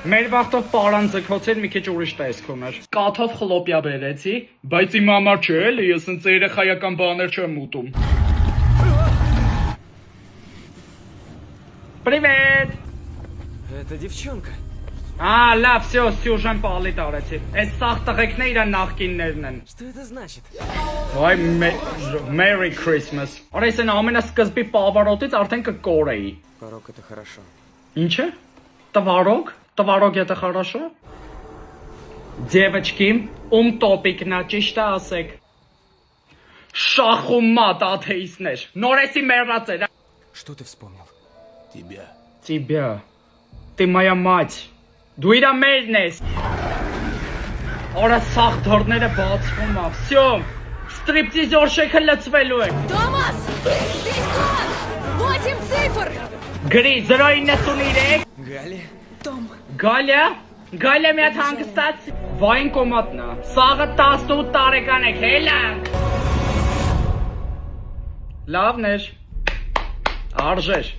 Մեր վաղտով պարան ձգոցեր մի քիչ ուրիշ տեսք ուներ։ Կաթով խլոպյա բերեցի, բայց իմ համար չէ էլի, ես ընդ երեխայական բաներ չեմ ուտում։ Привет! Это девчонка. Լավ, всё, սյուժեն պալի տարեցի։ Այս սաղ տղեկն է իր նախկիններն են։ Что это значит? Վայ, Merry Christmas։ Արա ես այն ամենասկզբի պավարոտից արդեն կկորեի։ Порог это хорошо. Ինչ է։ Տվարոկ։ Տվարոկ это хорошо։ Девочки, տոպիկն է, ճիշտ է ասեք։ Շախում մատ աթեիստներ։ Նորեսի մեռածեր։ Что ты вспомнил? Тебя. Ты моя мать. Դու իրա մերն ես։ Արա սաղ դռները բացվում է։ Всё։ Ստրիպտիզոր շեքը լծվելու է։ Томас! Здесь код! 8 цифр! Գրի 093 Галя? Գալյա մի հատ հանգստած վայն կոմատնա սաղը 18 տարեկան եք հելանք լավներ արժեր